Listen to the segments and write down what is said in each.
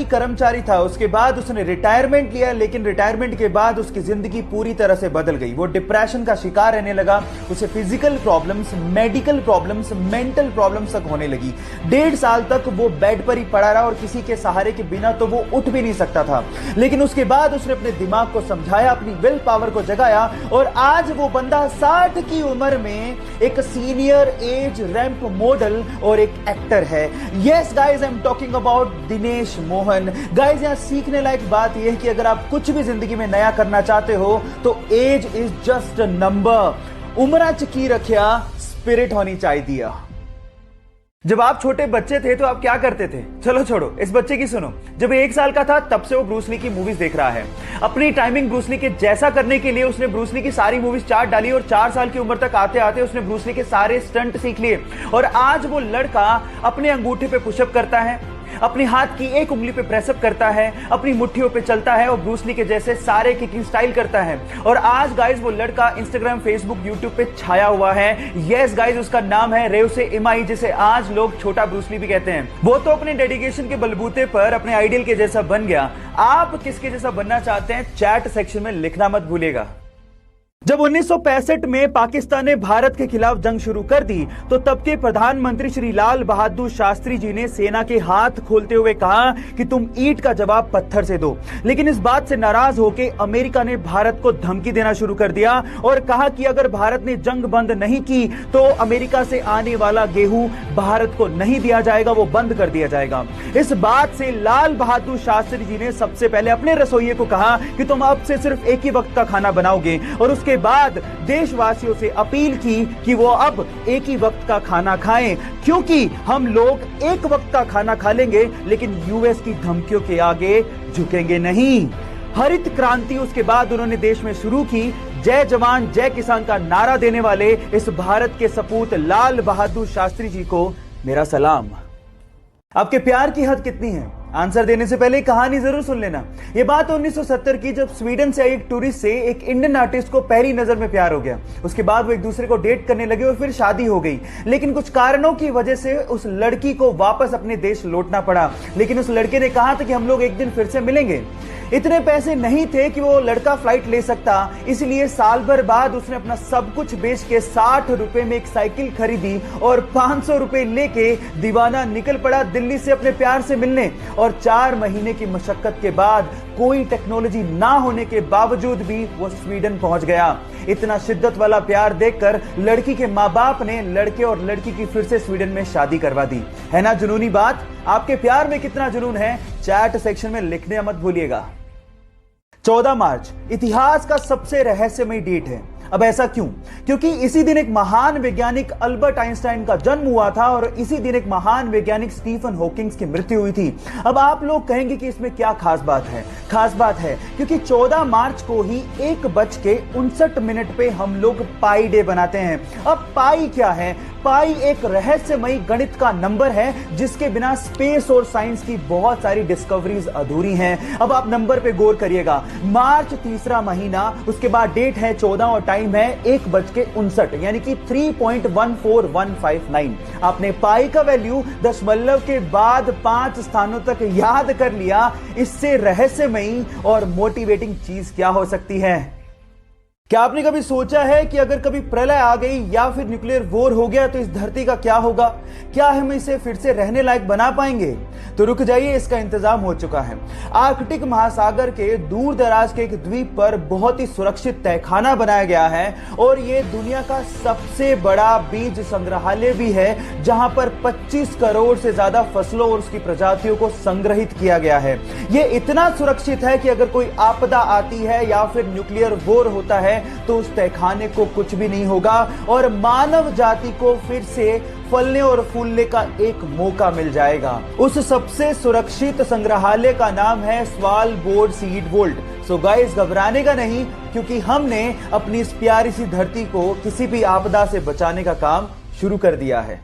कर्मचारी था। उसके बाद उसने रिटायरमेंट लिया, लेकिन रिटायरमेंट के बाद उसकी जिंदगी पूरी तरह से बदल गई। वो डिप्रेशन का शिकार रहने लगा, उसे physical problems, medical problems, mental problems तक होने लगी। 1.5 साल तक वो बेड पर ही पड़ा रहा और किसी के सहारे के बिना तो वो उठ भी नहीं सकता था। लेकिन उसके बाद उसने अपने दिमाग को समझाया, अपनी विल पावर को जगाया और आज वो बंदा 60 की उम्र में एक सीनियर एज रैंप मॉडल और एक एक्टर है। Yes guys, I am talking about Dinesh Mohan. Guys, यहां सीखने लायक बात यह है कि अगर आप कुछ भी जिंदगी में नया करना चाहते हो तो age is just a number. उम्र की रखिया, स्पिरिट होनी चाहिए। जब आप छोटे बच्चे थे तो आप क्या करते थे? चलो छोड़ो, इस बच्चे की सुनो। जब 1 साल का था तब से वो ब्रूस ली की मूवीज देख रहा है। अपनी टाइमिंग ब्रूस ली के जैसा करने के लिए उसने ब्रूस ली की सारी मूवीज चार्ट डाली और 4 साल की उम्र तक आते आते उसने ब्रूस ली के सारे स्टंट सीख लिए। और आज वो लड़का अपने अंगूठे पे पुशअप करता है, अपने हाथ की एक उंगली पे प्रेसअप करता है, अपनी मुट्ठियों पे चलता है और ब्रूस ली के जैसे सारे किकिंग स्टाइल करता है। और आज गाइस वो लड़का इंस्टाग्राम, फेसबुक, यूट्यूब पे छाया हुआ है। यस गाइस, उसका नाम है रेउसे इमाई, जिसे आज लोग छोटा ब्रूस ली भी कहते हैं। वो तो अपने डेडिकेशन के बलबूते पर अपने आइडियल के जैसा बन गया। आप किसके जैसा बनना चाहते हैं? चैट सेक्शन में लिखना मत भूलिएगा। जब 1965 में पाकिस्तान ने भारत के खिलाफ जंग शुरू कर दी तो तब के प्रधानमंत्री श्री लाल बहादुर शास्त्री जी ने सेना के हाथ खोलते हुए कहा कि तुम ईंट का जवाब पत्थर से दो। लेकिन इस बात से नाराज होकर अमेरिका ने भारत को धमकी देना शुरू कर दिया और कहा कि अगर भारत ने जंग बंद नहीं की तो अमेरिका से आने वाला गेहूं भारत को नहीं दिया जाएगा, वो बंद कर दिया जाएगा। इस बात से लाल बहादुर शास्त्री जी ने सबसे पहले अपने रसोइये को कहा कि तुम अब से सिर्फ एक ही वक्त का खाना बनाओगे और उसके बाद देशवासियों से अपील की कि वो अब एक ही वक्त का खाना खाएं, क्योंकि हम लोग एक वक्त का खाना खा लेंगे लेकिन यूएस की धमकियों के आगे झुकेंगे नहीं। हरित क्रांति उसके बाद उन्होंने देश में शुरू की। जय जवान जय किसान का नारा देने वाले इस भारत के सपूत लाल बहादुर शास्त्री जी को मेरा सलाम। आपके प्यार की हद कितनी है? आंसर देने से पहले कहानी जरूर सुन लेना। यह बात 1970 की, जब स्वीडन से एक टूरिस्ट से एक इंडियन आर्टिस्ट को पहली नजर में प्यार हो गया। उसके बाद वो एक दूसरे को डेट करने लगे और फिर शादी हो गई। लेकिन कुछ कारणों की वजह से उस लड़की को वापस अपने देश लौटना पड़ा। लेकिन उस लड़के ने कहा था कि हम लोग एक दिन फिर से मिलेंगे। इतने पैसे नहीं थे कि वो लड़का फ्लाइट ले सकता, इसलिए साल भर बाद उसने अपना सब कुछ बेच के 60 रुपए में एक साइकिल खरीदी और 500 रुपए लेके दीवाना निकल पड़ा दिल्ली से अपने प्यार से मिलने। और 4 महीने की मशक्कत के बाद, कोई टेक्नोलॉजी ना होने के बावजूद भी वो स्वीडन पहुंच गया। इतना शिद्दत वाला प्यार देखकर लड़की के माँ बाप ने लड़के और लड़की की फिर से स्वीडन में शादी करवा दी। है ना जुनूनी बात? आपके प्यार में कितना जुनून है? चैट सेक्शन में लिखने मत भूलिएगा। 14 मार्च इतिहास का सबसे रहस्यमय डेट है। अब ऐसा क्यों? क्योंकि इसी दिन एक महान वैज्ञानिक अल्बर्ट आइंस्टाइन का जन्म हुआ था और इसी दिन एक महान वैज्ञानिक स्टीफन हॉकिंग की मृत्यु हुई थी। अब आप लोग कहेंगे कि इसमें क्या खास बात है? खास बात है क्योंकि 14 मार्च को ही 1:59 पे हम लोग पाई डे बनाते हैं। अब पाई क्या है? पाई एक रहस्यमयी गणित का नंबर है जिसके बिना स्पेस और साइंस की बहुत सारी डिस्कवरीज अधूरी हैं। अब आप नंबर पे गौर करिएगा। मार्च तीसरा महीना, उसके बाद डेट है 14 और टाइम है 1:59, यानी कि 3.14159। आपने पाई का वैल्यू दशमलव के बाद 5 स्थानों तक याद कर लिया। इससे रहस्यमयी और मोटिवेटिंग चीज क्या हो सकती है? क्या आपने कभी सोचा है कि अगर कभी प्रलय आ गई या फिर न्यूक्लियर वॉर हो गया तो इस धरती का क्या होगा? क्या हम इसे फिर से रहने लायक बना पाएंगे? तो रुक जाइए, इसका इंतजाम हो चुका है। आर्कटिक महासागर के दूर दराज के एक द्वीप पर बहुत ही सुरक्षित तहखाना बनाया गया है और यह दुनिया का सबसे बड़ा बीज संग्रहालय भी है, जहां पर 25 करोड़ से ज्यादा फसलों और उसकी प्रजातियों को संग्रहित किया गया है। यह इतना सुरक्षित है कि अगर कोई आपदा आती है या फिर न्यूक्लियर वॉर होता है तो उस तहखाने को कुछ भी नहीं होगा और मानव जाति को फिर से फलने और फूलने का एक मौका मिल जाएगा। उस सबसे सुरक्षित संग्रहालय का नाम है स्वालबोर्ड सीड वोल्ट। सो गाइस, घबराने का नहीं, क्योंकि हमने अपनी इस प्यारी सी धरती को किसी भी आपदा से बचाने का काम शुरू कर दिया है।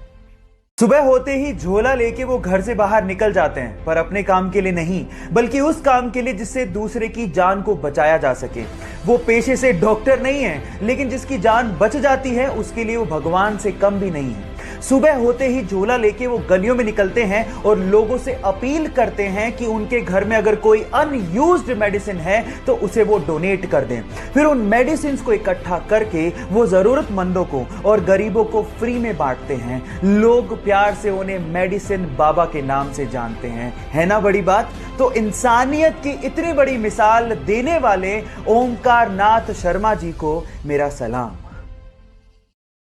सुबह होते ही झोला लेके वो घर से बाहर निकल जाते हैं, पर अपने काम के लिए नहीं, बल्कि उस काम के लिए जिससे दूसरे की जान को बचाया जा सके। वो पेशे से डॉक्टर नहीं है, लेकिन जिसकी जान बच जाती है उसके लिए वो भगवान से कम भी नहीं है। सुबह होते ही झोला लेके वो गलियों में निकलते हैं और लोगों से अपील करते हैं कि उनके घर में अगर कोई अनयूज्ड मेडिसिन है तो उसे वो डोनेट कर दें। फिर उन मेडिसिन को इकट्ठा करके वो जरूरतमंदों को और गरीबों को फ्री में बांटते हैं। लोग प्यार से उन्हें मेडिसिन बाबा के नाम से जानते हैं। है ना बड़ी बात? तो इंसानियत की इतनी बड़ी मिसाल देने वाले ओमकार नाथ शर्मा जी को मेरा सलाम।